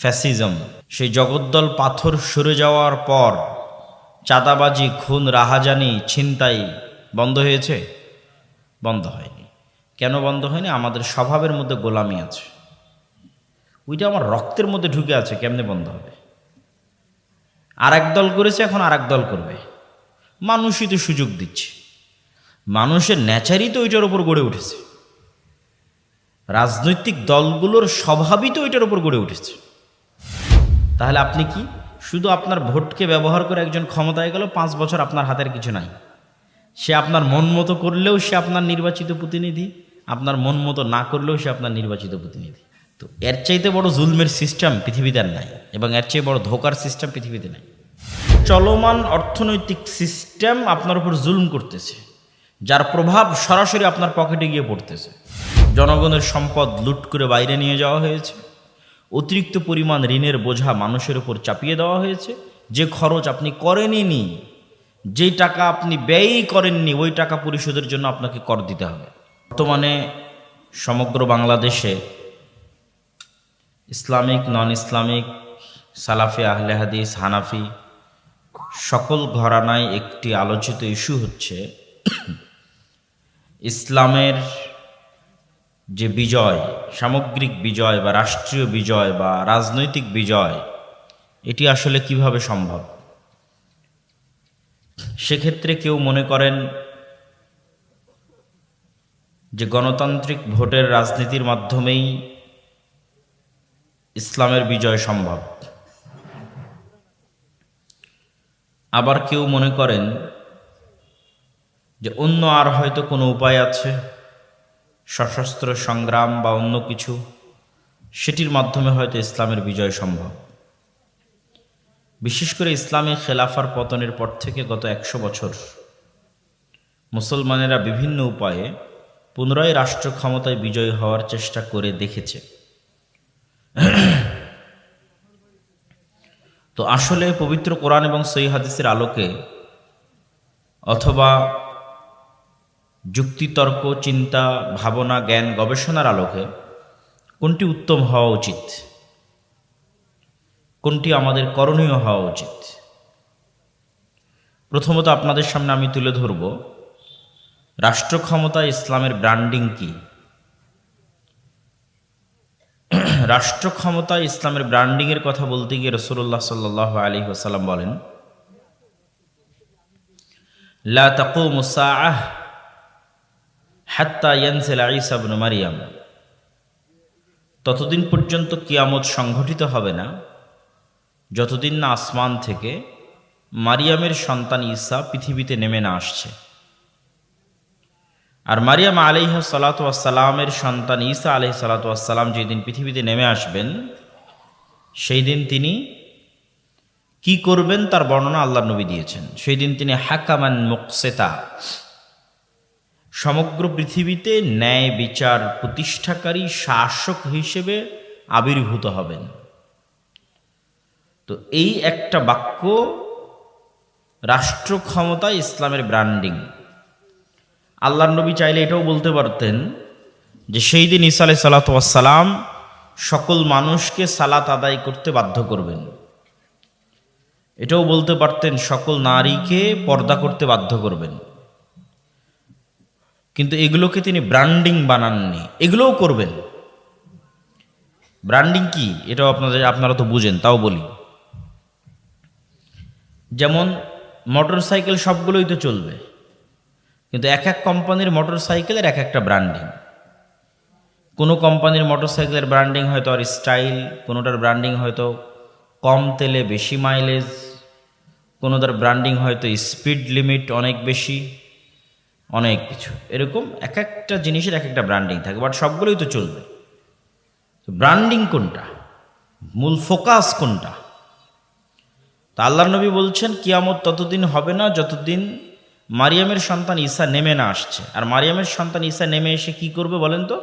Fascism, সেই জগদ্দল পাথর সরে যাওয়ার পর চাঁদাবাজি, খুন, রাহাজানি, ছিনতাই বন্ধ হয়েছে? বন্ধ হয়নি। কেন বন্ধ হয়নি? আমাদের স্বভাবের মধ্যে গোলামি আছে, ওইটা আমার রক্তের মধ্যে ঢুকে আছে। কেমনে বন্ধ হবে? আর এক দল করেছে, এখন আর এক দল করবে। মানুষই তো সুযোগ দিচ্ছে, মানুষের ন্যাচারই তো ওইটার উপর গড়ে উঠেছে, রাজনৈতিক দলগুলোর স্বভাবই তো ওইটার উপর গড়ে উঠেছে। তাহলে আপনি কি শুধু আপনার ভোটকে ব্যবহার করে একজন ক্ষমতায় গেল, 5 বছর আপনার হাতের কিছু নাই, সে আপনার মন মতো করলেও সে আপনার নির্বাচিত প্রতিনিধি, আপনার মন মতো না করলেও সে আপনার নির্বাচিত প্রতিনিধি। তো এর চাইতে বড় জুলমের সিস্টেম পৃথিবীতে আর নাই, এবং এর চেয়ে বড় ধোকার সিস্টেম পৃথিবীতে নাই। চলমান অর্থনৈতিক সিস্টেম আপনার উপর জুলম করতেছে, যার প্রভাব সরাসরি আপনার পকেটে গিয়ে পড়তেছে। জনগণের সম্পদ লুট করে বাইরে নিয়ে যাওয়া হয়েছে, অতিরিক্ত পরিমাণ ঋণের বোঝা মানুষের উপর চাপিয়ে দেওয়া হয়েছে। যে খরচ আপনি করেননি, যেই টাকা আপনি ব্যয়ই করেননি, ওই টাকা পরিশোধের জন্য আপনাকে কর দিতে হবে। বর্তমানে সমগ্র বাংলাদেশে ইসলামিক, নন ইসলামিক, সালাফি, আহলে হাদিস, হানাফি সকল ঘরানায় একটি আলোচিত ইস্যু হচ্ছে ইসলামের যে বিজয়, সামগ্রিক বিজয় বা রাষ্ট্রীয় বিজয় বা রাজনৈতিক বিজয়, এটি আসলে কিভাবে সম্ভব। সেক্ষেত্রে কেউ মনে করেন যে গণতান্ত্রিক ভোটের রাজনীতির মাধ্যমেই ইসলামের বিজয় সম্ভব। আবার কেউ মনে করেন যে অন্য আর হয়তো কোনো উপায় আছে, সশস্ত্র সংগ্রাম বা অন্য কিছু, সেটির মাধ্যমে হয়তো ইসলামের বিজয় সম্ভব। বিশেষ করে ইসলামী খেলাফার পতনের পর থেকে গত 100 বছর মুসলমানেরা বিভিন্ন উপায়ে পুনরায় রাষ্ট্র ক্ষমতায় বিজয়ী হওয়ার চেষ্টা করে দেখেছে। তো আসলে পবিত্র কোরআন এবং সহিহ হাদিসের আলোকে অথবা যুক্তিতর্ক, চিন্তা, ভাবনা, জ্ঞান, গবেষণার আলোকে কোনটি উত্তম হওয়া উচিত, কোনটি আমাদের করণীয় হওয়া উচিত? প্রথমত আপনাদের সামনে আমি তুলে ধরব রাষ্ট্র ক্ষমতা ইসলামের ব্র্যান্ডিং কি। রাষ্ট্র ক্ষমতা ইসলামের ব্র্যান্ডিংয়ের কথা বলতে গিয়ে রাসূলুল্লাহ সাল্লাল্লাহু আলাইহি ওয়াসাল্লাম বলেন, লা তাকুমু সাআহ হাত্তা ইয়ানজিলা ঈসা ইবনে মারইয়াম। ততদিন পর্যন্ত কিয়ামত সংঘটিত হবে না যতদিন না আসমান থেকে মারিয়ামের সন্তান ঈসা পৃথিবীতে নেমে না আসছে। আর মারিয়াম আলাইহিস সালাতু ওয়াস সালামের সন্তান ঈসা আলাইহিস সালাতু ওয়াস সালাম যেদিন পৃথিবীতে নেমে আসবেন, সেই দিন তিনি কি করবেন তার বর্ণনা আল্লাহর নবী দিয়েছেন। সেই দিন তিনি হাকামান মুকসিতা, সমগ্র পৃথিবীতে ন্যায় বিচার প্রতিষ্ঠাকারী শাসক হিসেবে আবির্ভূত হবেন। তো এই একটা বাক্য রাষ্ট্র ক্ষমতা ইসলামের ব্র্যান্ডিং। আল্লাহর নবী চাইলে এটাও বলতে পারতেন যে সেই দিন ঈসা আলাইহিস সালাতু ওয়াস সালাম সকল মানুষকে সালাত আদায় করতে বাধ্য করবেন। এটাও বলতে পারতেন সকল নারীকে পর্দা করতে বাধ্য করবেন। কিন্তু এগুলোকে তিনি ব্র্যান্ডিং বানাননি, এগুলোও করবেন। ব্র্যান্ডিং কি এটাও আপনারা তো বুঝেন, তাও বলি। যেমন মোটর সাইকেল সবগুলোই তো চলবে, কিন্তু এক এক কোম্পানির মোটর সাইকেলের এক একটা ব্র্যান্ডিং। কোনো কোম্পানির মোটর সাইকেলের ব্র্যান্ডিং হয়তো আর স্টাইল, কোনোটার ব্র্যান্ডিং হয়তো কম তেলে বেশি মাইলেজ, কোনোটার ব্র্যান্ডিং হয়তো স্পিড লিমিট অনেক বেশি, অনেক কিছু। এরকম এক একটা জিনিসের এক একটা ব্র্যান্ডিং থাকে, বাট সবগুলোই তো চলবে। ব্র্যান্ডিং কোনটা, মূল ফোকাস কোনটা? তা আল্লাহর নবী বলছেন কিয়ামত ততদিন হবে না যতদিন মারিয়ামের সন্তান ঈসা নেমে না আসছে। আর মারিয়ামের সন্তান ঈসা নেমে এসে কি করবে বলেন তো?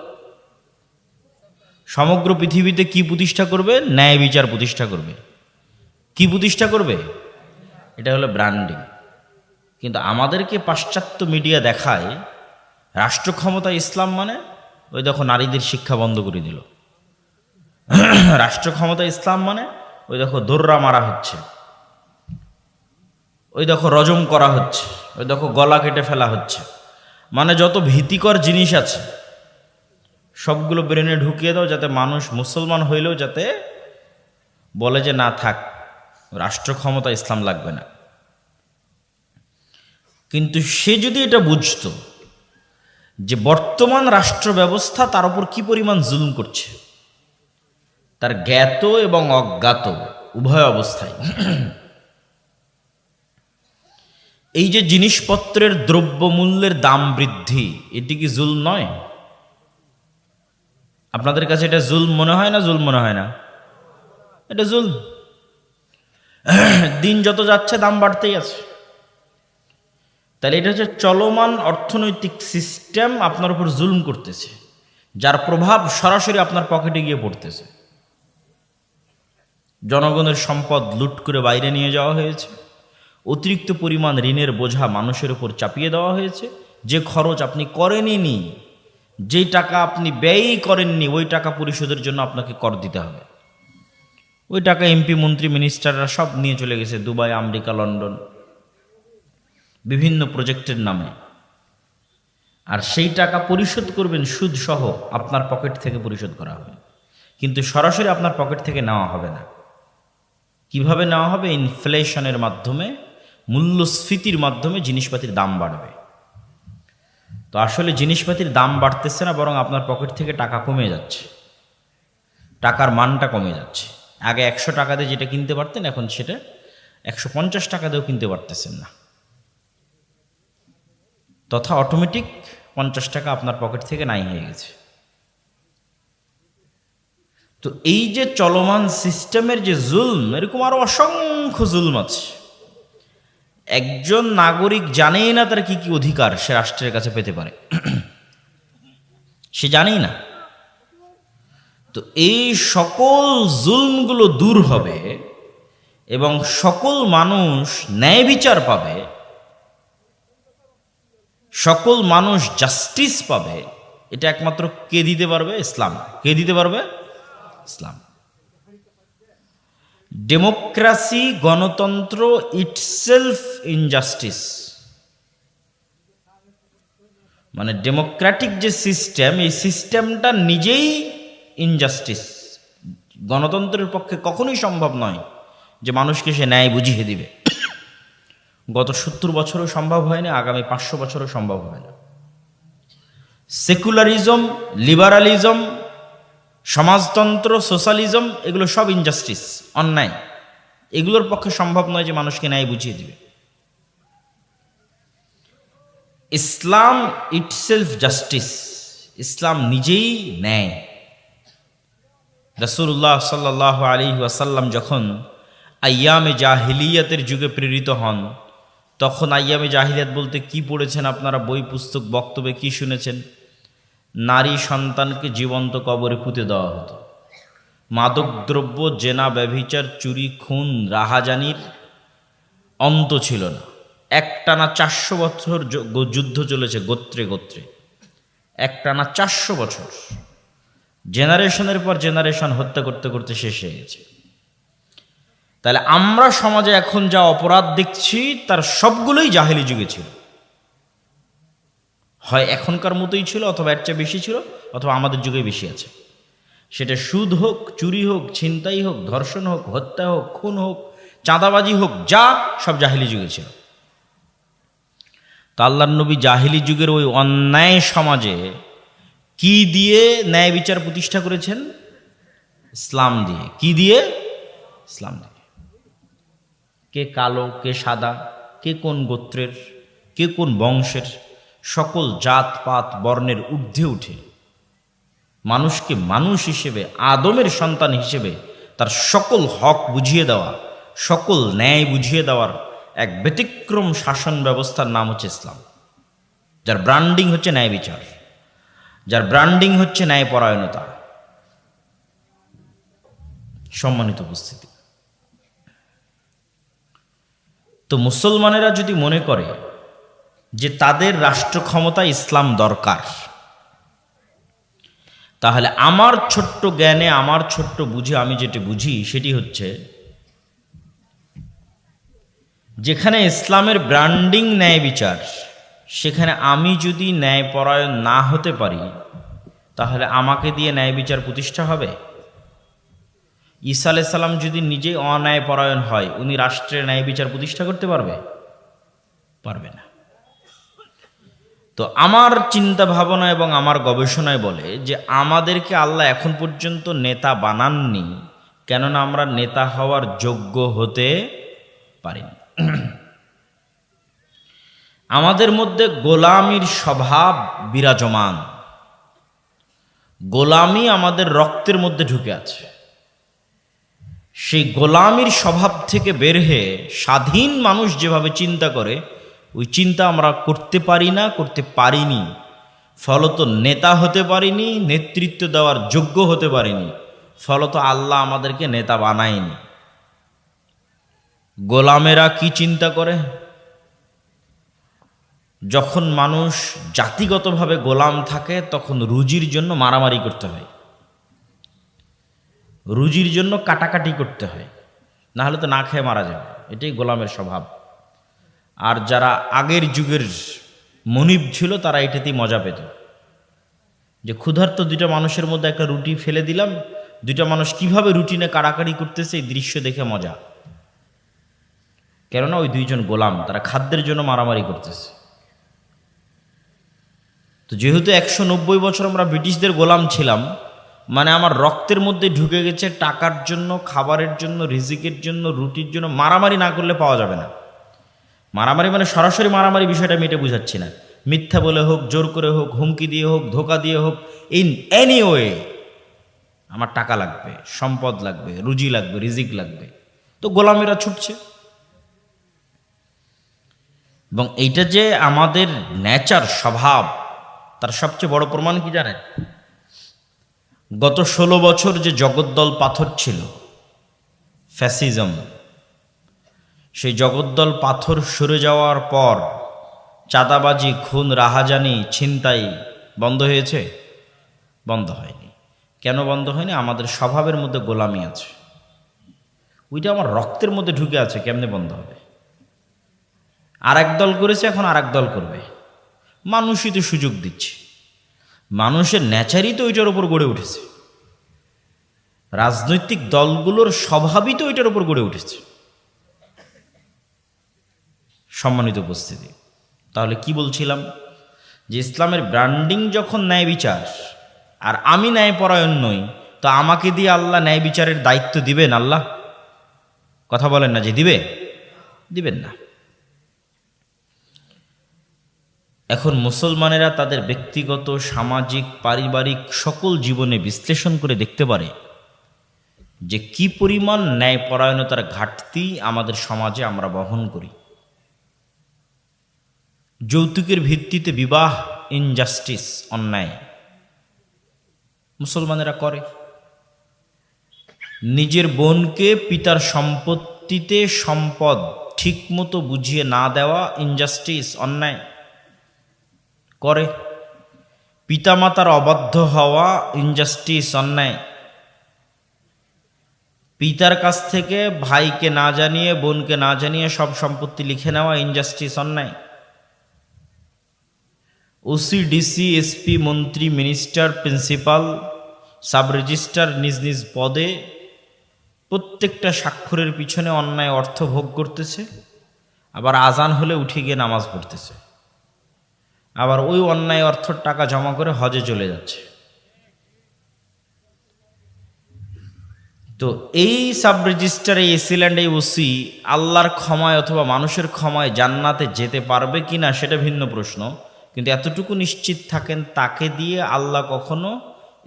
সমগ্র পৃথিবীতে কি প্রতিষ্ঠা করবে? ন্যায় বিচার প্রতিষ্ঠা করবে। কি প্রতিষ্ঠা করবে? এটা হলো ব্র্যান্ডিং। কিন্তু আমাদেরকে পাশ্চাত্য মিডিয়া দেখায় রাষ্ট্র ক্ষমতা ইসলাম মানে ওই দেখো নারীদের শিক্ষা বন্ধ করে দিল, রাষ্ট্র ক্ষমতা ইসলাম মানে ওই দেখো দোররা মারা হচ্ছে, ওই দেখো রজম করা হচ্ছে, ওই দেখো গলা কেটে ফেলা হচ্ছে, মানে যত ভীতিকর জিনিস আছে সবগুলো ব্রেনে ঢুকিয়ে দাও, যাতে মানুষ মুসলমান হইলেও যাতে বলে যে না থাক, রাষ্ট্র ক্ষমতা ইসলাম লাগবে না। কিন্তু সে যদি এটা বুঝতো যে বর্তমান রাষ্ট্র ব্যবস্থা তার উপর কি পরিমাণ জুলুম করছে, তার জ্ঞাত এবং অজ্ঞাত উভয় অবস্থায়, এই যে জিনিসপত্রের দ্রব্যমূল্যের দাম বৃদ্ধি, এটি কি জুলম নয়? আপনাদের কাছে এটা জুলম মনে হয় না? জুলম মনে হয় না? এটা জুলম। দিন যত যাচ্ছে দাম বাড়তেই আছে। তাহলে এটা হচ্ছে চলমান অর্থনৈতিক সিস্টেম আপনার উপর জুলম করতেছে, যার প্রভাব সরাসরি আপনার পকেটে গিয়ে পড়তেছে। জনগণের সম্পদ লুট করে বাইরে নিয়ে যাওয়া হয়েছে, অতিরিক্ত পরিমাণ ঋণের বোঝা মানুষের উপর চাপিয়ে দেওয়া হয়েছে। যে খরচ আপনি করেননি, যেই টাকা আপনি ব্যয়ই করেননি, ওই টাকা পরিশোধের জন্য আপনাকে কর দিতে হবে। ওই টাকা এমপি, মন্ত্রী, মিনিস্টাররা সব নিয়ে চলে গেছে দুবাই, আমেরিকা, লন্ডন, বিভিন্ন প্রজেক্টের নামে। আর সেই টাকা পরিশোধ করবেন সুদ সহ, আপনার পকেট থেকে পরিশোধ করা হবে, কিন্তু সরাসরি আপনার পকেট থেকে নেওয়া হবে না। কিভাবে নেওয়া হবে? ইনফ্লেশনের মাধ্যমে, মূল্যস্ফীতির মাধ্যমে জিনিসপাতির দাম বাড়বে। তো আসলে জিনিসপাতির দাম বাড়তেছে না, বরং আপনার পকেট থেকে টাকা কমে যাচ্ছে, টাকার মানটা কমে যাচ্ছে। আগে 100 টাকা দিয়ে যেটা কিনতে পারতেন, এখন সেটা 150 টাকা দিয়েও কিনতে পারতেছেন না। তথা অটোমেটিক 50 টাকা আপনার পকেট থেকে নাই হয়ে গেছে। তো এই যে চলমান সিস্টেমের যে জুলম, এরকম আরো অসংখ্য জুলম আছে। একজন নাগরিক জানেই না তার কি কি অধিকার সে রাষ্ট্রের কাছে পেতে পারে, সে জানেই না। তো এই সকল জুলমগুলো দূর হবে এবং সকল মানুষ ন্যায় বিচার পাবে, সকল মানুষ জাস্টিস পাবে। এটা একমাত্র কে দিতে পারবে? ইসলাম। কে দিতে পারবে? ইসলাম। ডেমোক্রেসি, গণতন্ত্র ইটসেলফ ইনজাস্টিস। মানে ডেমোক্রেটিক যে সিস্টেম, এই সিস্টেমটা নিজেই ইনজাস্টিস। গণতন্ত্রের পক্ষে কখনোই সম্ভব নয় যে মানুষকে সে ন্যায় বুঝিয়ে দিবে। গত 70 বছরও সম্ভব হয়নি, আগামী 500 বছরও সম্ভব হবে না। সেকুলারিজম, লিবারালিজম, সমাজতন্ত্র, সোশ্যালিজম, এগুলো সব ইনজাস্টিস, অন্যায়। এগুলোর পক্ষে সম্ভব নয় যে মানুষকে ন্যায় বুঝিয়ে দিবে। ইসলাম ইটসেলফ জাস্টিস, ইসলাম নিজেই ন্যায়। রাসূলুল্লাহ সাল্লাল্লাহু আলাইহি ওয়াসাল্লাম যখন আইয়ামে জাহিলিয়াতের যুগে প্রেরিত হন, তখন আইয়ামে জাহিলিয়াত বলতে কি পড়েছেন আপনারা? বই, পুস্তক, বক্তব্যে কি শুনেছেন? নারী সন্তানকে জীবন্ত কবরে পুঁতে দেওয়া হতো। মাদকদ্রব্য, জেনা, ব্যভিচার, চুরি, খুন, রাহাজানির অন্ত ছিল না। একটানা 400 বছর যুদ্ধ চলেছে গোত্রে গোত্রে, একটানা 400 বছর, জেনারেশনের পর জেনারেশন হত্যা করতে করতে শেষ হয়ে গেছে। তাহলে আমরা সমাজে এখন যা অপরাধ দেখছি তার সবগুলোই জাহেলি যুগে ছিল। হয় এখনকার মতোই ছিল, অথবা এর চেয়ে বেশি ছিল, অথবা আমাদের যুগে বেশি আছে। সেটা সুদ হোক, চুরি হোক, ছিনতাই হোক, ধর্ষণ হোক, হত্যা হোক, খুন হোক, চাঁদাবাজি হোক, যা সব জাহেলি যুগে ছিল। তো আল্লাহর নবী জাহেলি যুগের ওই অন্যায় সমাজে কি দিয়ে ন্যায় বিচার প্রতিষ্ঠা করেছেন? ইসলাম দিয়ে। কি দিয়ে? ইসলাম দিয়ে। কে কালো, কে সাদা, কে কোন গোত্রের, কে কোন বংশের, সকল জাত পাত বর্ণের ঊর্ধ্বে উঠে মানুষকে মানুষ হিসেবে, আদমের সন্তান হিসেবে তার সকল হক বুঝিয়ে দেওয়া, সকল ন্যায় বুঝিয়ে দেওয়ার এক ব্যতিক্রম শাসন ব্যবস্থার নাম হচ্ছে ইসলাম, যার ব্র্যান্ডিং হচ্ছে ন্যায় বিচার, যার ব্র্যান্ডিং হচ্ছে ন্যায়পরায়ণতা। সম্মানিত উপস্থিতি, তো মুসলমানেরা যদি মনে করে যে তাদের রাষ্ট্র ক্ষমতা ইসলাম দরকার, তাহলে আমার ছোট্ট জ্ঞানে, আমার ছোট্ট বুঝে আমি যেটি বুঝি সেটি হচ্ছে, যেখানে ইসলামের ব্র্যান্ডিং ন্যায় বিচার, সেখানে আমি যদি ন্যায়পরায়ণ না হতে পারি, তাহলে আমাকে দিয়ে ন্যায় বিচার প্রতিষ্ঠা হবে? ঈসা আলাইহিস সালাম যদি নিজে অন্যায়পরায়ণ হয়, উনি রাষ্ট্রের ন্যায় বিচার প্রতিষ্ঠা করতে পারবে? পারবে না। তো আমার চিন্তা ভাবনা এবং আমার গবেষণায় বলে যে আমাদেরকে আল্লাহ এখন পর্যন্ত নেতা বানাননি, কেননা আমরা নেতা হওয়ার যোগ্য হতে পারিনি। আমাদের মধ্যে গোলামির স্বভাব বিরাজমান, গোলামি আমাদের রক্তের মধ্যে ঢুকে আছে। সেই গোলামির স্বভাব থেকে বের হয়ে স্বাধীন মানুষ যেভাবে চিন্তা করে, ওই চিন্তা আমরা করতে পারি না, করতে পারিনি, ফলত নেতা হতে পারিনি, নেতৃত্ব দেওয়ার যোগ্য হতে পারিনি, ফলত আল্লাহ আমাদেরকে নেতা বানায়নি। গোলামেরা কি চিন্তা করে? যখন মানুষ জাতিগতভাবে গোলাম থাকে, তখন রুজির জন্য মারামারি করতে হয়, রুজির জন্য কাটাকাটি করতে হয়, না হলে তো না খেয়ে মারা যাবে। এটাই গোলামের স্বভাব। আর যারা আগের যুগের মনিব ছিল, তারা এটাতেই মজা পেত, যে ক্ষুধার্ত দুইটা মানুষের মধ্যে একটা রুটি ফেলে দিলাম, দুইটা মানুষ কিভাবে রুটি নিয়ে কাড়াকাড়ি করতেছে, এই দৃশ্য দেখে মজা। কেননা ওই দুইজন গোলাম, তারা খাদ্যের জন্য মারামারি করতেছে। তো যেহেতু 190 বছর আমরা ব্রিটিশদের গোলাম ছিলাম, মানে আমার রক্তের মধ্যে ঢুকে গেছে টাকার জন্য, খাবারের জন্য, রিজিকের জন্য, রুটির জন্য মারামারি না করলে পাওয়া যাবে না। মারামারি মানে সরাসরি মারামারি, বিষয়টা আমি এটা বুঝাচ্ছি না। মিথ্যা বলে হোক, জোর করে হোক, হুমকি দিয়ে হোক, ধোকা দিয়ে হোক, ইন এনি ওয়ে আমার টাকা লাগবে, সম্পদ লাগবে, রুজি লাগবে, রিজিক লাগবে। তো গোলামেরা ছুটছে। এবং এইটা যে আমাদের নেচার, স্বভাব, তার সবচেয়ে বড় প্রমাণ কি জানেন? গত 16 বছর যে জগদ্দল পাথর ছিল, ফ্যাসিজম, সেই জগদ্দল পাথর সরে যাওয়ার পর চাঁদাবাজি, খুন, রাহাজানি, ছিনতাই বন্ধ হয়েছে? বন্ধ হয়নি। কেন বন্ধ হয়নি? আমাদের স্বভাবের মধ্যে গোলামি আছে, ওইটা আমার রক্তের মধ্যে ঢুকে আছে, কেমনে বন্ধ হবে? আর এক দল করেছে, এখন আর এক দল করবে। মানুষই তো সুযোগ দিচ্ছে, মানুষের নেচারই তো ওইটার উপর গড়ে উঠেছে, রাজনৈতিক দলগুলোর স্বভাবই তো ওইটার উপর গড়ে উঠেছে। সম্মানিত উপস্থিতি, তাহলে কি বলছিলাম? যে ইসলামের ব্র্যান্ডিং যখন ন্যায় বিচার, আর আমি ন্যায়পরায়ণ নই, তো আমাকে দিয়ে আল্লাহ ন্যায় বিচারের দায়িত্ব দিবেন? আল্লাহ কথা বলেন না যে দিবে, দিবেন না। এখন মুসলমানেরা তাদের ব্যক্তিগত, সামাজিক, পারিবারিক সকল জীবনে বিশ্লেষণ করে দেখতে পারে যে কি পরিমাণ ন্যায়পরায়ণতার ঘাটতি আমাদের সমাজে আমরা বহন করি। যৌতুকের ভিত্তিতে বিবাহ, ইনজাস্টিস, অন্যায় মুসলমানেরা করে। নিজের বোনকে পিতার সম্পত্তিতে সম্পদ ঠিকমতো বুঝিয়ে না দেওয়া, ইনজাস্টিস, অন্যায় করে। পিতামাতার অবাধ্য হওয়া, ইনজাস্টিস, অন্যায়। পিতার কাছ থেকে ভাইকে না জানিয়ে, বোনকে না জানিয়ে সব সম্পত্তি লিখে নেওয়া, ইনজাস্টিস, অন্যায়। ওসি, ডিসি, এসপি, মন্ত্রী, মিনিস্টার, প্রিন্সিপাল, সাব রেজিস্ট্রার নিজ নিজ পদে প্রত্যেকটা স্বাক্ষরের পিছনে অন্যায় অর্থ ভোগ করতেছে, আবার আজান হলে উঠে গিয়ে নামাজ পড়তেছে, আবার ওই অন্যায় অর্থর টাকা জমা করে হজে চলে যাচ্ছে। তো এই সাব রেজিস্ট্রার, এই এসিল্যান্ড, এই ওসি আল্লাহর ক্ষমায় অথবা মানুষের ক্ষমায় জান্নাতে যেতে পারবে কিনা সেটা ভিন্ন প্রশ্ন, কিন্তু এতটুকু নিশ্চিত থাকেন তাকে দিয়ে আল্লাহ কখনো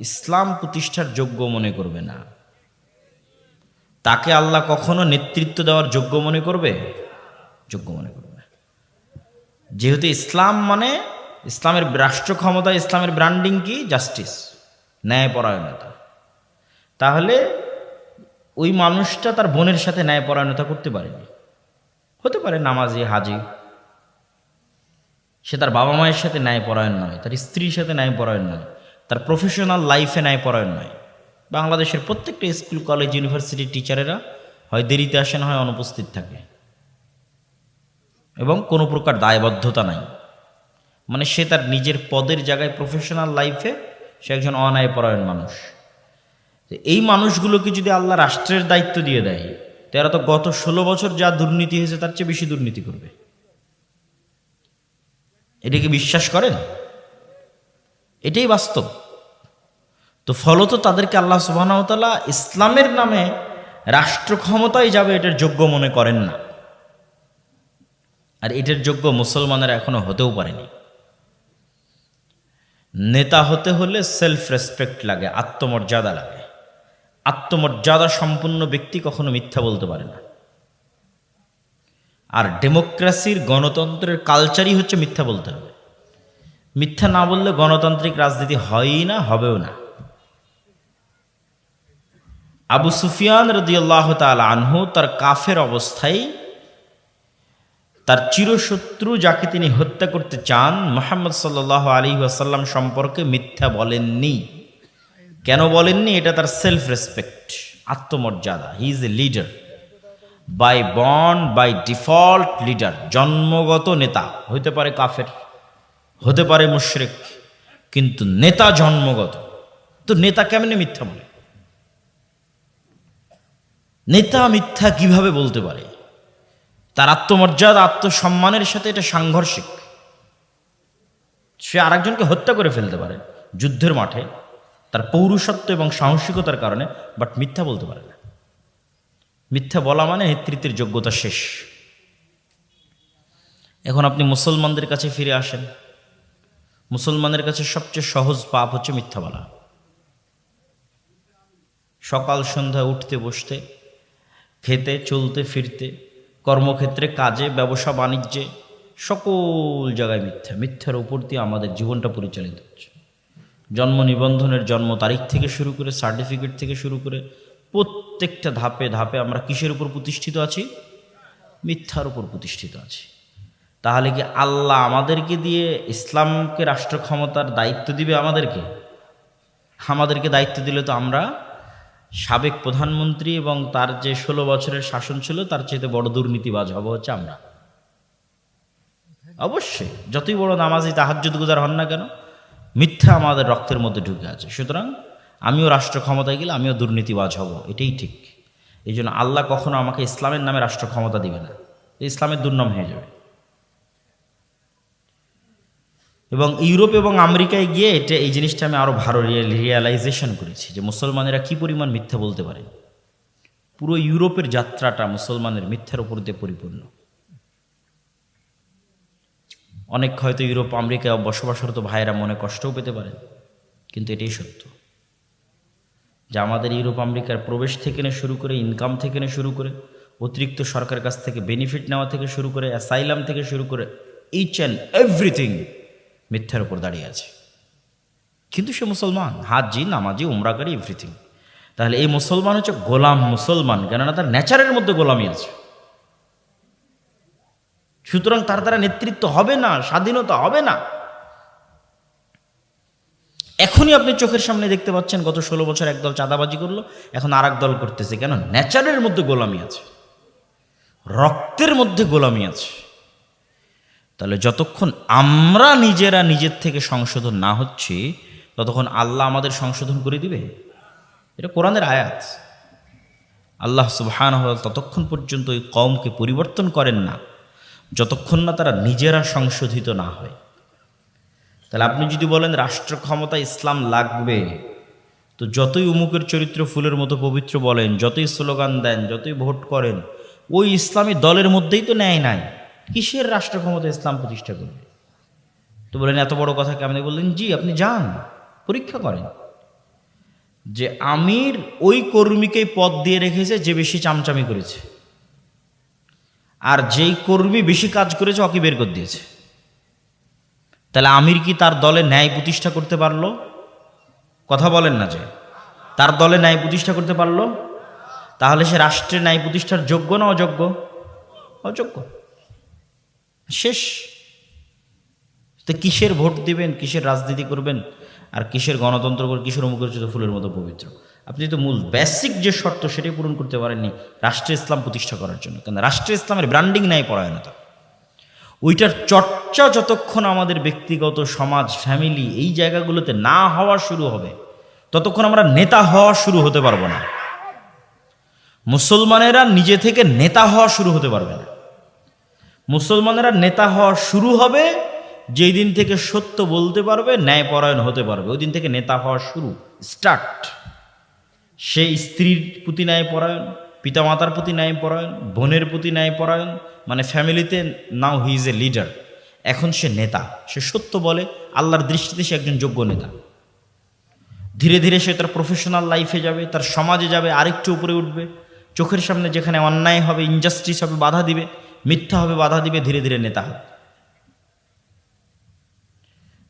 ইসলাম প্রতিষ্ঠার যোগ্য মনে করবে না। তাকে আল্লাহ কখনো নেতৃত্ব দেওয়ার যোগ্য মনে করবে? যোগ্য মনে করবে। যেহেতু ইসলাম মানে, ইসলামের রাষ্ট্র ক্ষমতা, ইসলামের ব্র্যান্ডিং কি? জাস্টিস, ন্যায়পরায়ণতা। তাহলে ওই মানুষটা তার বোনের সাথে ন্যায়পরায়ণতা করতে পারেনি। হতে পারে নামাজি, হাজি, সে তার বাবা মায়ের সাথে ন্যায়পরায়ণ নয়, তার স্ত্রীর সাথে ন্যায়পরায়ণ নয়, তার প্রফেশনাল লাইফে ন্যায়পরায়ণ নয়। বাংলাদেশের প্রত্যেকটা স্কুল কলেজ ইউনিভার্সিটির টিচারেরা হয় দেরিতে আসেন, হয় অনুপস্থিত থাকে, এবং কোনো প্রকার দায়বদ্ধতা নাই। মানে সে তার নিজের পদের জায়গায় প্রফেশনাল লাইফে সে একজন অন্যায়পরায়ণ মানুষ। এই মানুষগুলোকে যদি আল্লাহ রাষ্ট্রের দায়িত্ব দিয়ে দেয়, তো এরা তো গত 16 বছর যা দুর্নীতি হয়েছে তার চেয়ে বেশি দুর্নীতি করবে। এটাকে বিশ্বাস করেন? এটাই বাস্তব। তো ফলত তাদেরকে আল্লাহ সুবহানাহু ওয়া তাআলা ইসলামের নামে রাষ্ট্র ক্ষমতায় যাবে এটার যোগ্য মনে করেন না। আর এটার যোগ্য মুসলমানেরা এখনো হতেও পারেনি। নেতা হতে হলে সেলফ রেসপেক্ট লাগে, আত্মমর্যাদা লাগে। আত্মমর্যাদা সম্পন্ন ব্যক্তি কখনো মিথ্যা বলতে পারে না। আর ডেমোক্রেসির, গণতন্ত্রের কালচারই হচ্ছে মিথ্যা বলতে হবে। মিথ্যা না বললে গণতান্ত্রিক রাজনীতি হয়ই না, হবেও না। আবু সুফিয়ান রাদিয়াল্লাহু তাআলা আনহু তার কাফের অবস্থায় তার চিরশত্রু যাকে তিনি হত্যা করতে চান, মুহাম্মদ সাল্লাল্লাহু আলাইহি ওয়াসাল্লাম সম্পর্কে মিথ্যা বলেননি। কেন বলেননি? এটা তার সেলফ রেসপেক্ট, আত্মমর্যাদা। He is a leader by born, by default leader. জন্মগত নেতা, হতে পারে কাফের, হতে পারে মুশরিক, কিন্তু নেতা জন্মগত। তো নেতা কেমনে মিথ্যা বলে? নেতা মিথ্যা কিভাবে বলতে পারে? তার আত্মমর্যাদা, আত্মসম্মানের সাথে এটা সাংঘর্ষিক। সে আরেকজনকে হত্যা করে ফেলতে পারে যুদ্ধের মাঠে তার পৌরুষত্ব এবং সাহসিকতার কারণে, বাট মিথ্যা বলতে পারে না। মিথ্যা বলা মানে নেতৃত্বের যোগ্যতা শেষ। এখন আপনি মুসলমানদের কাছে ফিরে আসেন। মুসলমানের কাছে সবচেয়ে সহজ পাপ হচ্ছে মিথ্যা বলা। সকাল সন্ধ্যা উঠতে বসতে, খেতে চলতে ফিরতে, কর্মক্ষেত্রে, কাজে, ব্যবসা বাণিজ্যে, সকল জায়গায় মিথ্যা। মিথ্যার উপর দিয়ে আমাদের জীবনটা পরিচালিত হচ্ছে। জন্ম নিবন্ধনের জন্ম তারিখ থেকে শুরু করে, সার্টিফিকেট থেকে শুরু করে, প্রত্যেকটা ধাপে ধাপে আমরা কিসের উপর প্রতিষ্ঠিত আছি? মিথ্যার উপর প্রতিষ্ঠিত আছি। তাহলে কি আল্লাহ আমাদেরকে দিয়ে ইসলামকে রাষ্ট্র ক্ষমতার দায়িত্ব দিবে? আমাদেরকে দায়িত্ব দিলে তো আমরা সাবেক প্রধানমন্ত্রী এবং তার যে 16 বছরের শাসন ছিল তার চাইতে বড় দুর্নীতিবাজ হব হচ্ছে আমরা। অবশ্যই যতই বড় নামাজি, তাহাজ্জুদ গুজার হন না কেন, মিথ্যা আমাদের রক্তের মধ্যে ঢুকে আছে। সুতরাং আমিও রাষ্ট্র ক্ষমতায় গেলে আমিও দুর্নীতিবাজ হব, এটাই ঠিক। এই জন্য আল্লাহ কখনো আমাকে ইসলামের নামে রাষ্ট্র ক্ষমতা দিবে না, ইসলামের দুর্নাম হয়ে যাবে। এবং ইউরোপ এবং আমেরিকায় গিয়ে এই জিনিসটা আমি আরও ভালো রিয়েলাইজেশন করেছি যে মুসলমানেরা কি পরিমাণ মিথ্যা বলতে পারে। পুরো ইউরোপের যাত্রাটা মুসলমানের মিথ্যার উপর দিয়ে পরিপূর্ণ। অনেক হয়তো ইউরোপ আমেরিকায় বসবাসরত ভাইয়েরা মনে কষ্টও পেতে পারেন, কিন্তু এটাই সত্য যে আমাদের ইউরোপ আমেরিকার প্রবেশ থেকে শুরু করে, ইনকাম থেকে শুরু করে, অতিরিক্ত সরকারের কাছ থেকে বেনিফিট নেওয়া থেকে শুরু করে, অ্যাসাইলাম থেকে শুরু করে, ইচ অ্যান্ড এভরিথিং মিথ্যার উপর দাঁড়িয়ে আছে। কিন্তু সে মুসলমান, হাজি, নামাজি, উমরাকারী, এভরিথিং। তাহলে এই মুসলমান হচ্ছে গোলাম মুসলমান, কেননা তার নেচারের মধ্যে গোলামি আছে। সুতরাং তার দ্বারা নেতৃত্ব হবে না, স্বাধীনতা হবে না। এখনই আপনি চোখের সামনে দেখতে পাচ্ছেন গত 16 বছর একদল চাঁদাবাজি করলো, এখন আর এক দল করতেছে। কেন? নেচারের মধ্যে গোলামি আছে, রক্তের মধ্যে গোলামি আছে। তাহলে যতক্ষণ আমরা নিজেরা নিজের থেকে সংশোধন না হচ্ছি, ততক্ষণ আল্লাহ আমাদের সংশোধন করে দিবে? এটা কোরআনের আয়াত। আল্লাহ সুবহানাহু ওয়া তাআলা ততক্ষণ পর্যন্ত ওই কওমকে পরিবর্তন করেন না যতক্ষণ না তারা নিজেরা সংশোধিত না হয়। তাহলে আপনি যদি বলেন রাষ্ট্র ক্ষমতা ইসলাম লাগবে, তো যতই উমুকের চরিত্র ফুলের মতো পবিত্র বলেন, যতই স্লোগান দেন, যতই ভোট করেন, ওই ইসলামী দলের মধ্যেই তো ন্যায় নাই। কিসের রাষ্ট্র ক্ষমতা ইসলাম প্রতিষ্ঠা করবে? তো বলেন এত বড় কথা কেমনি বললেন? জি, আপনি যান, পরীক্ষা করেন যে আমির ওই কর্মীকেই পদ দিয়ে রেখেছে যে বেশি চামচামি করেছে, আর যেই কর্মী বেশি কাজ করেছে ওকে বের করে দিয়েছে। তাহলে আমির কি তার দলে ন্যায় প্রতিষ্ঠা করতে পারলো? কথা বলেন না যে তার দলে ন্যায় প্রতিষ্ঠা করতে পারলো? তাহলে সে রাষ্ট্রের ন্যায় প্রতিষ্ঠার যোগ্য না অযোগ্য? অযোগ্য। শেষ। তো কিসের ভোট দিবেন, কিসের রাজনীতি করবেন? আর কিসের গণতন্ত্র করে, কিসের মুখরোচিত ফুলের মতো পবিত্র। আপনি তো মূল বেসিক যে শর্ত সেটাই পূরণ করতে পারেননি রাষ্ট্রে ইসলাম প্রতিষ্ঠা করার জন্য। কারণ রাষ্ট্রে ইসলামের ব্র্যান্ডিং নাই, পরায়ণতা, ওইটার চর্চা যতক্ষণ আমাদের ব্যক্তিগত সমাজ, ফ্যামিলি এই জায়গাগুলোতে না হওয়া শুরু হবে, ততক্ষণ আমরা নেতা হওয়া শুরু হতে পারবো না। মুসলমানেরা নিজে থেকে নেতা হওয়া শুরু হতে পারবে না। মুসলমানেরা নেতা হওয়া শুরু হবে যেই দিন থেকে সত্য বলতে পারবে, ন্যায়পরায়ণ হতে পারবে, ওই দিন থেকে নেতা হওয়া শুরু, স্টার্ট। সে স্ত্রীর প্রতি ন্যায়পরায়ণ, পিতামাতার প্রতি ন্যায়পরায়ণ, বোনের প্রতি ন্যায়পরায়ণ, মানে ফ্যামিলিতে নাও হি ইজ এ লিডার। এখন সে নেতা, সে সত্য বলে, আল্লাহর দৃষ্টিতে সে একজন যোগ্য নেতা। ধীরে ধীরে সে তার প্রফেশনাল লাইফে যাবে, তার সমাজে যাবে, আরেকটু উপরে উঠবে। চোখের সামনে যেখানে অন্যায় হবে, ইনজাস্টিস হবে, বাধা দিবে, মিথ্যা হবে, বাধা দিবে, ধীরে ধীরে নেতা হবে।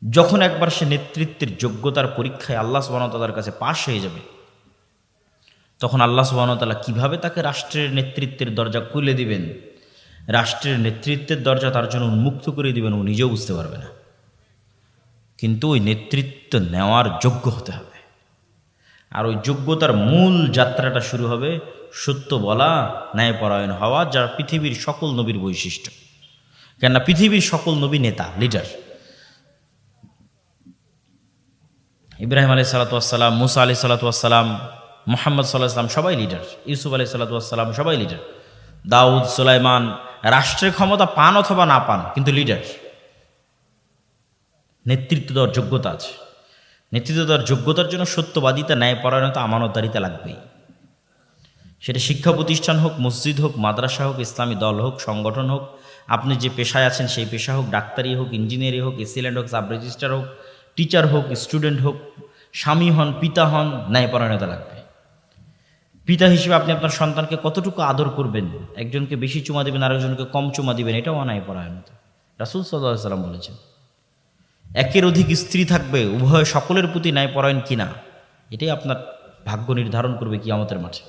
যখন একবার সে নেতৃত্বের যোগ্যতার পরীক্ষায় আল্লাহ সুবহানাহু ওয়া তাআলার কাছে পাশ হয়ে যাবে, তখন আল্লাহ সুবহানাহু ওয়া তাআলা কীভাবে তাকে রাষ্ট্রের নেতৃত্বের দরজা খুলে দিবেন, রাষ্ট্রের নেতৃত্বের দরজা তার জন্য উন্মুক্ত করে দিবেন, ও নিজেও বুঝতে পারবে না। কিন্তু ওই নেতৃত্ব নেওয়ার যোগ্য হতে হবে। আর ওই যোগ্যতার মূল যাত্রাটা শুরু হবে সত্য বলা, ন্যায়পরায়ণ হওয়া, যা পৃথিবীর সকল নবীর বৈশিষ্ট্য। কেননা পৃথিবীর সকল নবী নেতা, লিডার। ইব্রাহিম আলাইহিস সালাতু ওয়াস সালাম, মুসা আলাইহিস সালাতু ওয়াস সালাম, মুহাম্মদ সাল্লাল্লাহু আলাইহি ওয়াসাল্লাম সবাই লিডার, ইউসুফ আলাইহিস সালাতু ওয়াস সালাম সবাই লিডার, দাউদ, সুলাইমান। রাষ্ট্রের ক্ষমতা পান অথবা না পান, কিন্তু লিডার। নেতৃত্ব দেওয়ার যোগ্যতা আছে। নেতৃত্ব দেওয়ার যোগ্যতার জন্য সত্যবাদিতা, ন্যায়পরায়ণতা, আমানতদারিতা লাগবেই। সেটা শিক্ষা প্রতিষ্ঠান হোক, মসজিদ হোক, মাদ্রাসা হোক, ইসলামী দল হোক, সংগঠন হোক, আপনি যে পেশায় আছেন সেই পেশা হোক, ডাক্তারি হোক, ইঞ্জিনিয়ারিং হোক, এসিল্যান্ড হোক, সাব রেজিস্ট্রার হোক, টিচার হোক, স্টুডেন্ট হোক, স্বামী হন, পিতা হন, ন্যায়পরায়ণতা লাগবে। পিতা হিসেবে আপনি আপনার সন্তানকে কতটুকু আদর করবেন, একজনকে বেশি চুমা দিবেন, আরেকজনকে কম চুমা দিবেন, এটাও ন্যায়পরায়ণতা। রাসূল সাল্লাল্লাহু আলাইহি ওয়াসাল্লাম বলেছেন। একের অধিক স্ত্রী থাকবে, উভয় সকলের প্রতি ন্যায়পরায়ণ কিনা, এটাই আপনার ভাগ্য নির্ধারণ করবে কিয়ামতের মাঠে।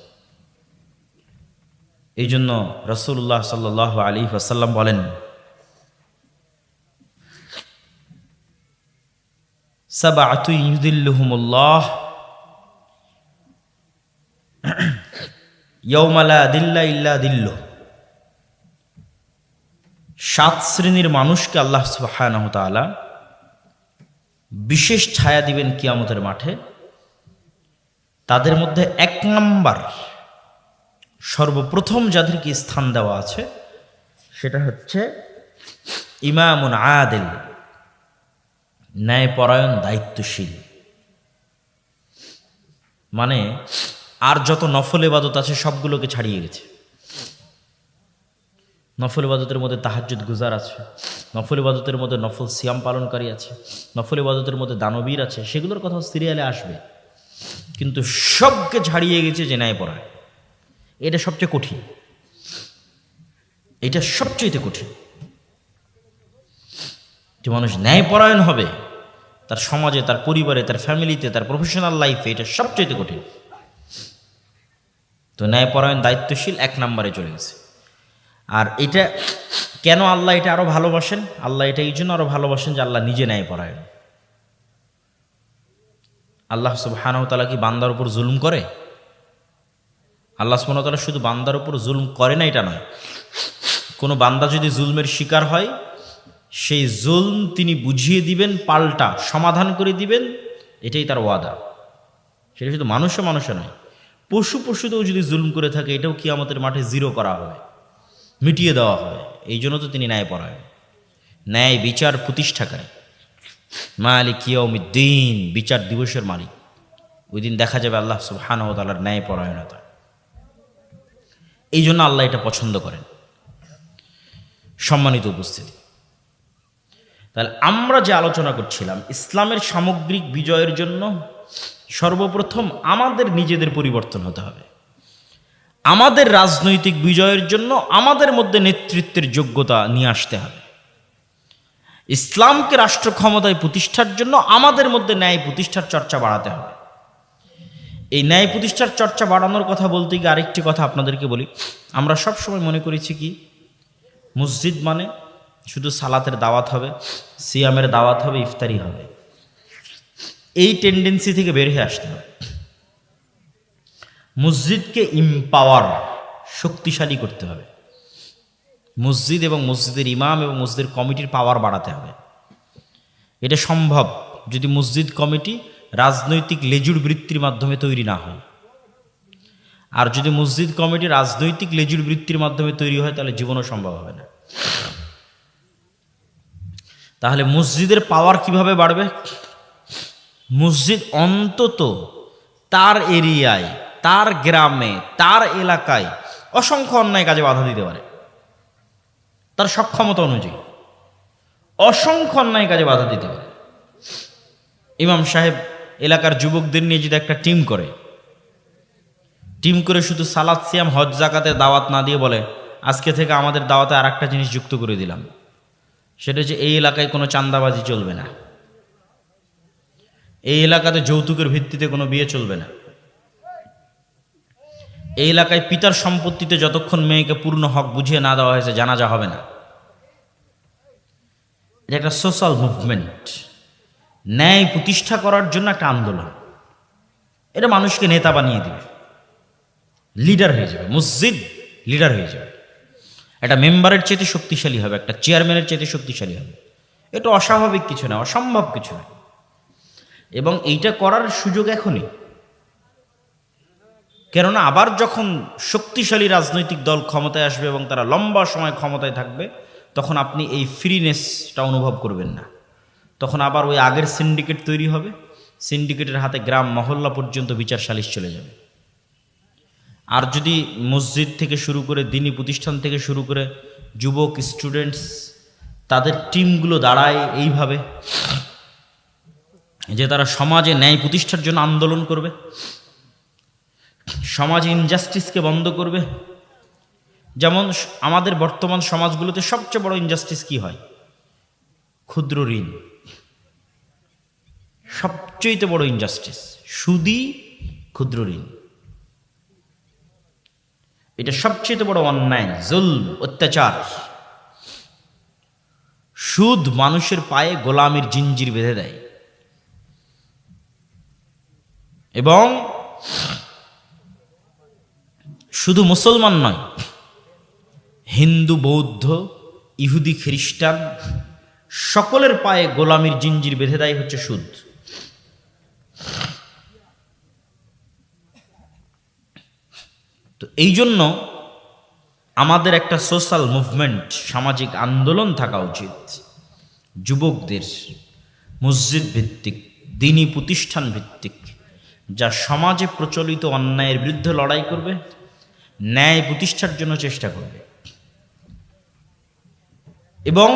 এই জন্য রাসূলুল্লাহ সাল্লাল্লাহু আলাইহি ওয়াসাল্লাম বলেন, সাবআতু ইউযিল্লুহুমুল্লাহ ইয়াওমা লা দিল্লা ইল্লা দিল্লুহ। 7 শ্রেণীর মানুষকে আল্লাহ সুবহানাহু ওয়া তাআলা বিশেষ ছায়া দিবেন কিয়ামতের মাঠে। তাদের মধ্যে 1 নম্বর, সর্বপ্রথম যাদেরকে স্থান দেওয়া আছে সেটা হচ্ছে ইমামুন আদিল, ন্যায়পরায়ণ, দায়িত্বশীল। মানে আর যত নফল ইবাদত আছে সবগুলোকে ছাড়িয়ে গেছে। নফল ইবাদতের মধ্যে তাহাজ্জুদ গুজার আছে, নফল ইবাদতের মধ্যে নফল সিয়াম পালনকারী আছে, নফল ইবাদতের মধ্যে দানবীর আছে, সেগুলোর কথা সিরিয়ালে আসবে। কিন্তু সবকে ছাড়িয়ে গেছে যে ন্যায়পরায়ণ। এটা সবচেয়ে কঠিন, এটা সবচেয়ে কঠিন যে মানুষ ন্যায়পরায়ণ হবে তার সমাজে, তার পরিবারে, তার ফ্যামিলিতে, তার প্রফেশনাল লাইফে, এটা সবচেয়ে কঠিন। তো ন্যায়পরায়ণ, দায়িত্বশীল 1 নম্বরে চলে গেছে। আর এটা কেন আল্লাহ এটা আরো ভালোবাসেন? আল্লাহ এটা এই জন্য আরো ভালোবাসেন যে আল্লাহ নিজে ন্যায়পরায়ণ। আল্লাহ সুবহানাহু ওয়া তাআলা কি বান্দার উপর জুলুম করে? আল্লাহ সুবহানাহু ওয়া তাআলা শুধু বান্দার উপর জুলুম করে না এটা নয়, কোনো বান্দা যদি জুলমের শিকার হয় সেই জুলম তিনি বুঝিয়ে দিবেন, পাল্টা সমাধান করে দিবেন, এটাই তার ওয়াদা। সেটা শুধু মানুষে নয়, পশুতেও যদি জুলম করে থাকে এটাও কিয়ামতের মাঠে জিরো করা হবে, মিটিয়ে দেওয়া হবে। এই জন্য তো তিনি ন্যায়পরায়ণ, ন্যায় বিচার প্রতিষ্ঠাকারী, মালিক ইয়াউমিদ্দিন, বিচার দিবসের মালিক। ওই দিন দেখা যাবে আল্লাহ সুবহানাহু ওয়া তাআলার ন্যায়পরায়ণতা। এই জন্য আল্লাহ এটা পছন্দ করেন। সম্মানিত উপস্থিতি, তাহলে আমরা যে আলোচনা করছিলাম ইসলামের সামগ্রিক বিজয়ের জন্য সর্বপ্রথম আমাদের নিজেদের পরিবর্তন হতে হবে। আমাদের রাজনৈতিক বিজয়ের জন্য আমাদের মধ্যে নেতৃত্বের যোগ্যতা নিয়ে আসতে হবে। ইসলামকে রাষ্ট্র ক্ষমতায় প্রতিষ্ঠার জন্য আমাদের মধ্যে ন্যায় প্রতিষ্ঠার চর্চা বাড়াতে হবে। এই ন্যায় প্রতিষ্ঠার চর্চা বাড়ানোর কথা বলতে গিয়ে আরেকটি কথা আপনাদেরকে বলি। আমরা সব সময় মনে করেছি কি মসজিদ মানে শুধু সালাতের দাওয়াত হবে, সিয়ামের দাওয়াত হবে, ইফতারি হবে। এই টেন্ডেন্সি থেকে বের হয়ে আসতে হবে। মসজিদকে ইম্পাওয়ার, শক্তিশালী করতে হবে। মসজিদ এবং মসজিদের ইমাম এবং মসজিদের কমিটির পাওয়ার বাড়াতে হবে। এটা সম্ভব যদি মসজিদ কমিটি রাজনৈতিক লেজুর বৃত্তির মাধ্যমে তৈরি না হয়। আর যদি মসজিদ কমিটি রাজনৈতিক লেজুর বৃত্তির মাধ্যমে তৈরি হয় তাহলে জীবনও সম্ভব হবে না। তাহলে মসজিদের পাওয়ার কিভাবে বাড়বে? মসজিদ অন্তত তার এরিয়ায়, তার গ্রামে, তার এলাকায় অসংখ্য অন্যায় কাজে বাধা দিতে পারে। তার সক্ষমতা অনুযায়ী অসংখ্য অন্যায় কাজে বাধা দিতে পারে। ইমাম সাহেব এলাকার যুবকদের নিয়ে যদি একটা টিম করে শুধু সালাত, সিয়াম, হজ, জাকাতের দাওয়াত না দিয়ে বলে আজকে থেকে আমাদের দাওয়াতে আর একটা জিনিস যুক্ত করে দিলাম, সেটা হচ্ছে এই এলাকায় কোনো চাঁদাবাজি চলবে না, এই এলাকাতে যৌতুকের ভিত্তিতে কোনো বিয়ে চলবে না, এই এলাকায় পিতার সম্পত্তিতে যতক্ষণ মেয়েকে পূর্ণ হক বুঝিয়ে না দেওয়া হয়েছে জানাজা হবে না। এটা একটা সোশ্যাল মুভমেন্ট, ন্যায় প্রতিষ্ঠা করার জন্য একটা আন্দোলন। এটা মানুষকে নেতা বানিয়ে দিবে, লিডার হয়ে যাবে, মসজিদ লিডার হয়ে যাবে। একটা মেম্বারের চেয়ে শক্তিশালী হবে, একটা চেয়ারম্যানের চেয়ে শক্তিশালী হবে। এটা অস্বাভাবিক কিছু না, অসম্ভব কিছু না। এবং এইটা করার সুযোগ এখনই। কেননা আবার যখন শক্তিশালী রাজনৈতিক দল ক্ষমতায় আসবে এবং তারা লম্বা সময় ক্ষমতায় থাকবে, তখন আপনি এই ফ্রিনেসটা অনুভব করবেন না। তখন আবার ওই আগের সিন্ডিকেট তৈরি হবে, সিন্ডিকেটের হাতে গ্রাম মহল্লা পর্যন্ত বিচার সালিশ চলে যাবে। আর যদি মসজিদ থেকে শুরু করে দিনী প্রতিষ্ঠান থেকে শুরু করে যুবক, স্টুডেন্টস, তাদের টিমগুলো দাঁড়ায় এইভাবে যে তারা সমাজে ন্যায় প্রতিষ্ঠার জন্য আন্দোলন করবে, সমাজে ইনজাস্টিসকে বন্ধ করবে। যেমন আমাদের বর্তমান সমাজগুলোতে সবচেয়ে বড় ইনজাস্টিস কি হয়? ক্ষুদ্র ঋণ। সবচেয়ে বড় ইনজাস্টিস সুদী ক্ষুদ্র ঋণ। এটা সবচেয়ে বড় অন্যায়, জুলম, অত্যাচার। সুদ মানুষের পায়ে গোলামির জিঞ্জির বেঁধে দেয়। এবং শুধু মুসলমান নয়, হিন্দু, বৌদ্ধ, ইহুদি, খ্রিস্টান সকলের পায়ে গোলামির জিঞ্জির বেঁধে দেয় হচ্ছে সুদ। তো এই জন্য আমাদের একটা সোশ্যাল মুভমেন্ট, সামাজিক আন্দোলন থাকা উচিত। যুবকদের মসজিদ ভিত্তিক, দিনী প্রতিষ্ঠান ভিত্তিক, যা সমাজে প্রচলিত অন্যায়ের বিরুদ্ধে লড়াই করবে, ন্যায় প্রতিষ্ঠার জন্য চেষ্টা করবে। এবং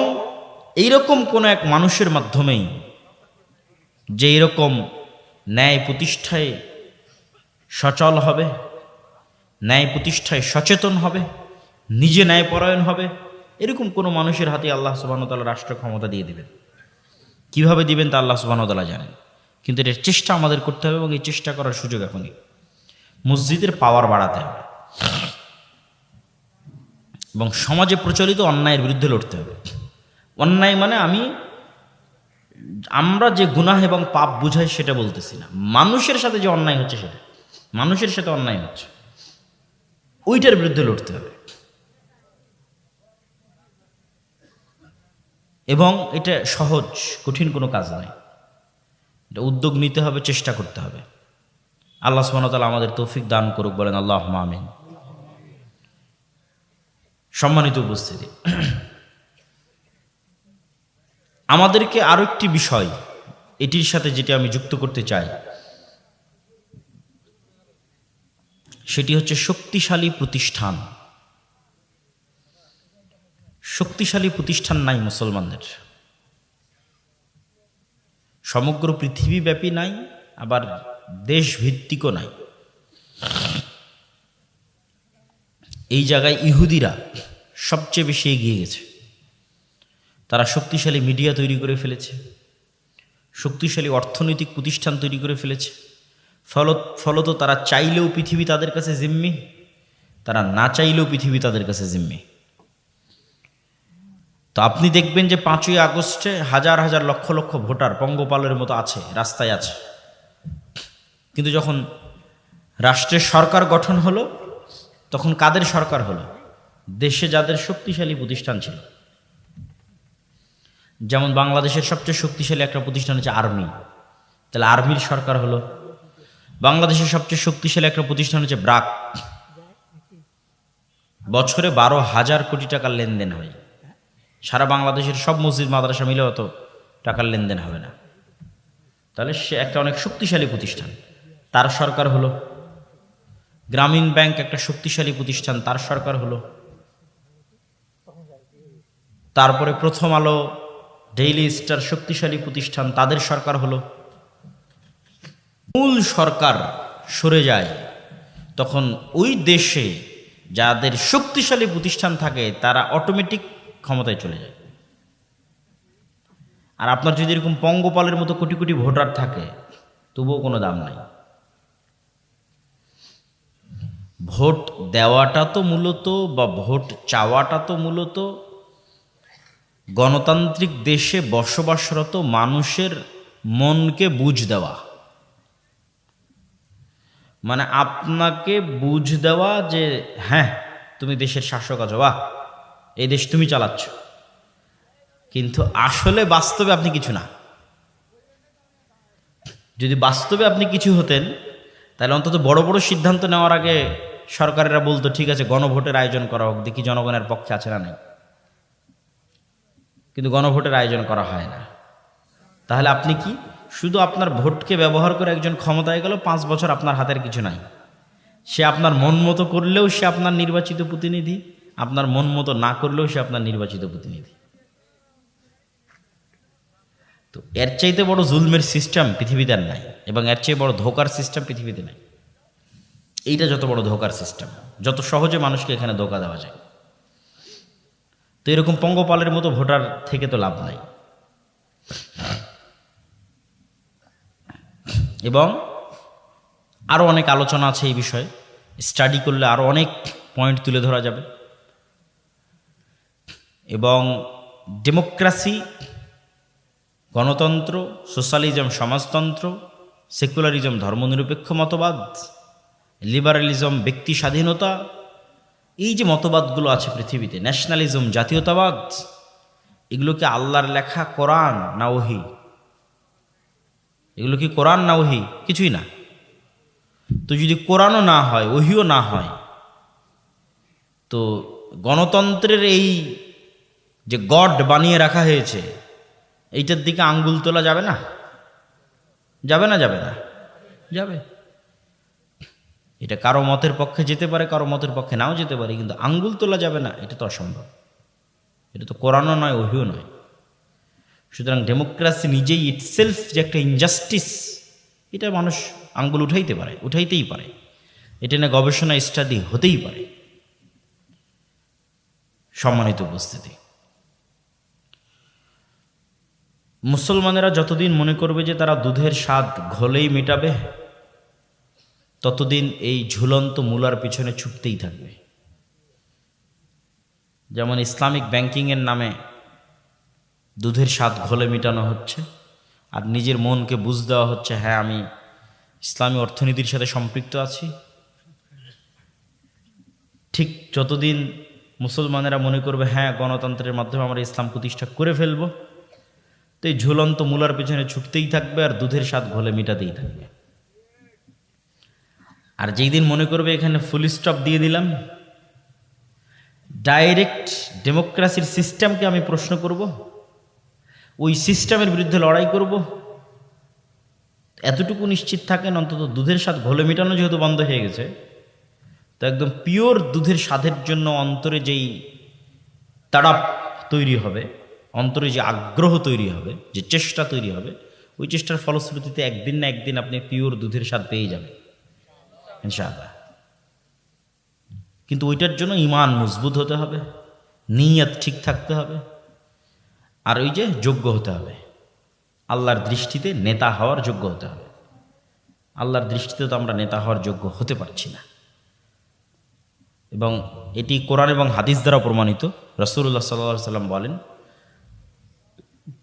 এইরকম কোনো এক মানুষের মাধ্যমেই যে এরকম ন্যায় প্রতিষ্ঠায় সচল হবে, ন্যায় প্রতিষ্ঠায় সচেতন হবে, নিজে ন্যায়পরায়ণ হবে, এরকম কোনো মানুষের হাতে আল্লাহ সুবহানাহু ওয়া তাআলা রাষ্ট্র ক্ষমতা দিয়ে দিবেন। কিভাবে দিবেন তা আল্লাহ সুবহানাহু ওয়া তাআলা জানেন, কিন্তু এর চেষ্টা আমাদের করতে হবে এবং এই চেষ্টা করার সুযোগ এখনই। মসজিদের পাওয়ার বাড়াতে হবে এবং সমাজে প্রচলিত অন্যায়ের বিরুদ্ধে লড়তে হবে। অন্যায় মানে আমরা যে গুনাহ এবং পাপ বুঝাই সেটা বলতেছি না, মানুষের সাথে যে অন্যায় হচ্ছে সেটা, মানুষের সাথে অন্যায় হচ্ছে, ওইটার বিরুদ্ধে লড়তে হবে। এবং এটা সহজ, কঠিন কোনো কাজ নয়। এটা উদ্যোগ নিতে হবে, চেষ্টা করতে হবে। আল্লাহ সুবহানাহু ওয়া তাআলা আমাদের তৌফিক দান করুক, বলেন আল্লাহুম্মা আমিন। সম্মানিত উপস্থিতি, আমাদেরকে আরো একটি বিষয় এটির সাথে যেটি আমি যুক্ত করতে চাই, সেটি হচ্ছে শক্তিশালী প্রতিষ্ঠান। শক্তিশালী প্রতিষ্ঠান নাই মুসলমানদের, সমগ্র পৃথিবীব্যাপী নাই, আবার দেশভিত্তিকও নাই। এই জায়গায় ইহুদিরা সবচেয়ে বেশি এগিয়ে গেছে। তারা শক্তিশালী মিডিয়া তৈরি করে ফেলেছে, শক্তিশালী অর্থনৈতিক প্রতিষ্ঠান তৈরি করে ফেলেছে। ফলত তারা চাইলেও পৃথিবী তাদের কাছে জিম্মি, তারা না চাইলেও পৃথিবী তাদের কাছে জিম্মি। তো আপনি দেখবেন যে 5ই আগস্টে হাজার হাজার লক্ষ লক্ষ ভোটার পঙ্গপালের মতো আছে, রাস্তায় আছে। কিন্তু যখন রাষ্ট্রের সরকার গঠন হলো, তখন কাদের সরকার হলো? দেশে যাদের শক্তিশালী প্রতিষ্ঠান ছিল। যেমন বাংলাদেশের সবচেয়ে শক্তিশালী একটা প্রতিষ্ঠান হচ্ছে আর্মি, তাহলে আর্মির সরকার হলো। বাংলাদেশের সবচেয়ে শক্তিশালী একটা প্রতিষ্ঠান হচ্ছে ব্রাক, বছরে 12,000 কোটি টাকার লেনদেন হয়। সারা বাংলাদেশের সব মসজিদ মাদ্রাসা মিলে অত টাকার লেনদেন হবে না, তাহলে সে একটা অনেক শক্তিশালী প্রতিষ্ঠান, তার সরকার হলো। গ্রামীণ ব্যাংক একটা শক্তিশালী প্রতিষ্ঠান, তার সরকার হলো। তারপরে প্রথম আলো, ডেইলি স্টার শক্তিশালী প্রতিষ্ঠান, তাদের সরকার হলো। মূল সরকার সরে যায়, তখন ওই দেশে যাদের শক্তিশালী প্রতিষ্ঠান থাকে তারা অটোমেটিক ক্ষমতায় চলে যায়। আর আপনার যদি এরকম পঙ্গপালের মতো কোটি কোটি ভোটার থাকে, তবুও কোনো দাম নাই। ভোট দেওয়াটা তো মূলত, বা ভোট চাওয়াটা তো মূলত গণতান্ত্রিক দেশে বসবাসরত মানুষের মনকে বুঝ দেওয়া, মানে আপনাকে বুঝ দেওয়া যে হ্যাঁ তুমি দেশের শাসক আছো, বাহ এই দেশ তুমি চালাচ্ছ, কিন্তু আসলে বাস্তবে আপনি কিছু না। যদি বাস্তবে আপনি কিছু হতেন, তাহলে অন্তত বড় বড় সিদ্ধান্ত নেওয়ার আগে সরকারেরা বলতো ঠিক আছে গণভোটের আয়োজন করা হোক, দেখি জনগণের পক্ষে আছে না নাই। কিন্তু গণভোটের আয়োজন করা হয় না। তাহলে আপনি কি শুধু আপনার ভোটকে ব্যবহার করে একজন ক্ষমতায় গেল, 5 বছর আপনার হাতের কিছু নাই। সে আপনার মন মতো করলেও সে আপনার নির্বাচিত প্রতিনিধি, আপনার মন মতো না করলেও সে আপনার নির্বাচিত প্রতিনিধি। তো এর চাইতে বড় জুলমের সিস্টেম পৃথিবীতে আর নাই, এবং এর চেয়ে বড় ধোকার সিস্টেম পৃথিবীতে নাই। এইটা যত বড় ধোকার সিস্টেম, যত সহজে মানুষকে এখানে ধোকা দেওয়া যায়। তো এরকম পঙ্গপালের মতো ভোটার থেকে তো লাভ নাই। এবং আরও অনেক আলোচনা আছে এই বিষয়ে, স্টাডি করলে আরও অনেক পয়েন্ট তুলে ধরা যাবে। এবং ডেমোক্রেসি, গণতন্ত্র, সোশ্যালিজম সমাজতন্ত্র, সেকুলারিজম ধর্মনিরপেক্ষ মতবাদ, লিবারালিজম ব্যক্তি স্বাধীনতা, এই যে মতবাদগুলো আছে পৃথিবীতে, ন্যাশনালিজম জাতীয়তাবাদ, এগুলো কি আল্লাহর লেখা কোরআন না ওহী? এগুলো কি কোরআন না ওহী? কিছুই না। তো যদি কোরআনও না হয়, ওহীও না হয়, তো গণতন্ত্রের এই যে গড বানিয়ে রাখা হয়েছে, এইটার দিকে আঙ্গুল তোলা যাবে না? যাবে না? যাবে না? যাবে। এটা কারো মতের পক্ষে যেতে পারে, কারো মতের পক্ষে নাও যেতে পারে, কিন্তু আঙ্গুল তোলা যাবে না, এটা তো অসম্ভব। এটা তো কোরআনও নয়, ওহীও নয়। সুতরাং ডেমোক্রেসি নিজেই ইটসেলফ যে একটা ইনজাস্টিস, এটা মানুষ আঙ্গুল উঠাইতেই পারে। এটা নিয়ে গবেষণা স্টাডি হতেই পারে। সম্মানিত উপস্থিতি, মুসলমানেরা যতদিন মনে করবে যে তারা দুধের স্বাদ ঘোলেই মেটাবে, ততদিন এই ঝুলন্ত মূলার পিছনে ছুটতেই থাকবে। যেমন ইসলামিক ব্যাংকিংয়ের নামে দুধের স্বাদ ঘোলে মেটানো হচ্ছে, আর নিজের মনকে বুঝ দেওয়া হচ্ছে হ্যাঁ আমি ইসলামী অর্থনীতির সাথে সম্পৃক্ত আছি। ঠিক যতদিন মুসলমানেরা মনে করবে হ্যাঁ গণতন্ত্রের মাধ্যমে আমরা ইসলাম প্রতিষ্ঠা করে ফেলবো, তো এই ঝুলন্ত মূলার পিছনে ছুটতেই থাকবে আর দুধের স্বাদ ঘোলে মেটাতেই থাকবে। আর যেই দিন মনে করবে এখানে ফুল স্টপ দিয়ে দিলাম, ডাইরেক্ট ডেমোক্রেসির সিস্টেমকে আমি প্রশ্ন করব, ওই সিস্টেমের বিরুদ্ধে লড়াই করব, এতটুকু নিশ্চিত থাকেন অন্তত দুধের স্বাদ ঘোলে মেটানো যেহেতু বন্ধ হয়ে গেছে, তো একদম পিওর দুধের স্বাদের জন্য অন্তরে যেই তাড়াপ তৈরি হবে, অন্তরে যে আগ্রহ তৈরি হবে, যে চেষ্টা তৈরি হবে, ওই চেষ্টার ফলশ্রুতিতে একদিন না একদিন আপনি পিওর দুধের স্বাদ পেয়ে যাবেন ইনশাআল্লাহ। কিন্তু ওইটার জন্য ঈমান মজবুত হতে হবে, নিয়ত ঠিক থাকতে হবে, আর ওই যে যোগ্য হতে হবে, আল্লাহর দৃষ্টিতে নেতা হওয়ার যোগ্য হতে হবে। আল্লাহর দৃষ্টিতে তো আমরা নেতা হওয়ার যোগ্য হতে পারছি না। এবং এটি কোরআন এবং হাদিস দ্বারা প্রমাণিত। রাসূলুল্লাহ সাল্লাল্লাহু আলাইহি ওয়াসাল্লাম বলেন,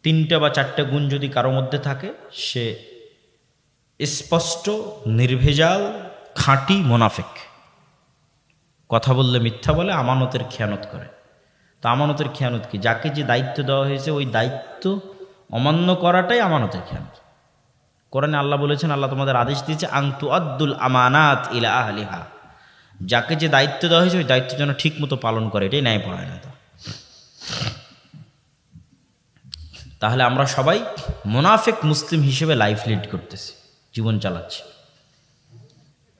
3টা বা 4টা গুণ যদি কারো মধ্যে থাকে, সে স্পষ্ট নির্ভেজাল খাঁটি মুনাফিক। কথা বললে মিথ্যা বলে, আমানতের খেয়ানত করে। তো আমানতের খেয়ানত কি? যাকে যে দায়িত্ব দেওয়া হয়েছে ওই দায়িত্ব অমান্য করাটাই আমানতের খেয়ানত। কোরআনে আল্লাহ বলেছেন, আল্লাহ তোমাদের আদেশ দিয়েছে আন তুআদ্দুল আমানাত ইলা আহলিহা, যাকে যে দায়িত্ব দেওয়া হয়েছে ওই দায়িত্ব যেন ঠিক মতো পালন করে, এটাই ন্যায়পরায়ণতা। তাহলে আমরা সবাই মুনাফিক মুসলিম হিসেবে লাইফ লিড করতেছি, জীবন চালাচ্ছি।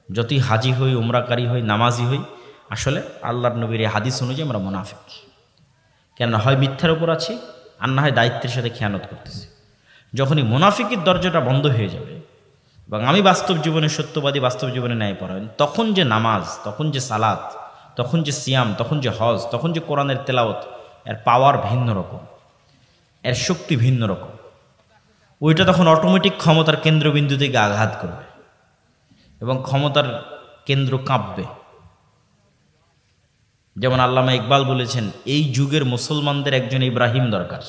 যতই হাজি হই, উমরাকারী হই, নামাজি হই, আসলে আল্লাহর নবীর এই হাদিস অনুযায়ী আমরা মুনাফিক। কেন? হয় মিথ্যার উপর আছি, আর না হয় দায়িত্বের সাথে খেয়ানত করতেছি। যখনই মুনাফিকের দরজাটা বন্ধ হয়ে যাবে এবং আমি বাস্তব জীবনে সত্যবাদী, বাস্তব জীবনে ন্যায়পরায়ণ, তখন যে নামাজ, তখন যে সালাত, তখন যে সিয়াম, তখন যে হজ, তখন যে কোরআনের তেলাওয়াত, এর পাওয়ার ভিন্ন রকম, এর শক্তি ভিন্ন রকম। ওইটা তখন অটোমেটিক ক্ষমতার কেন্দ্রবিন্দু থেকে আঘাত করবে এবং ক্ষমতার কেন্দ্র কাঁপবে। যেমন আল্লামা ইকবাল বলেছেন, এই যুগের মুসলমানদের একজন ইব্রাহিম দরকার।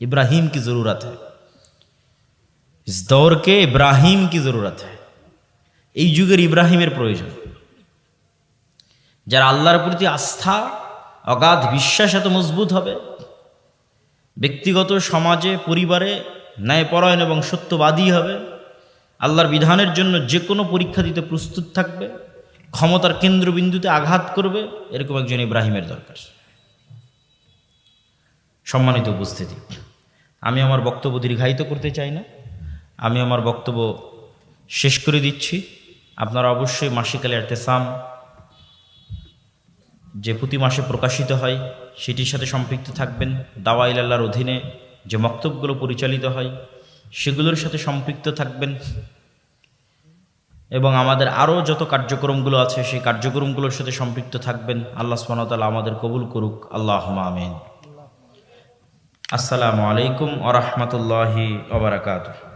इब्राहिम की ज़रूरत है, इस दौर के इब्राहिम की ज़रूरत है। এই যুগের ইব্রাহিমের প্রয়োজন, যারা আল্লাহর প্রতি আস্থা, অগাধ বিশ্বাস এত মজবুত হবে, ব্যক্তিগত, সমাজে, পরিবারে ন্যায়পরায়ণ এবং সত্যবাদী হবে, আল্লাহর বিধানের জন্য যে কোনো পরীক্ষা দিতে প্রস্তুত থাকবে, ক্ষমতার কেন্দ্রবিন্দুতে আঘাত করবে, এরকম একজন ইব্রাহিমের দরকার। সম্মানিত উপস্থিতি, আমি আমার বক্তব্য দীর্ঘায়িত করতে চাই না, আমি আমার বক্তব্য শেষ করে দিচ্ছি। আপনারা অবশ্যই মাসিক আল ইতিসাম যে প্রতি মাসে প্রকাশিত হয় সেটির সাথে সম্পৃক্ত থাকবেন। দাওয়া ইলাল্লাহর অধীনে যে মক্তবগুলো পরিচালিত হয় সেগুলোর সাথে সম্পৃক্ত থাকবেন এবং আমাদের আরও যত কার্যক্রমগুলো আছে সেই কার্যক্রমগুলোর সাথে সম্পৃক্ত থাকবেন। আল্লাহ সুবহানাহু ওয়া তাআলা আমাদের কবুল করুক, আল্লাহুম্মা আমিন। আসসালামু আলাইকুম ওয়া রাহমাতুল্লাহি ওয়া বারাকাতুহু।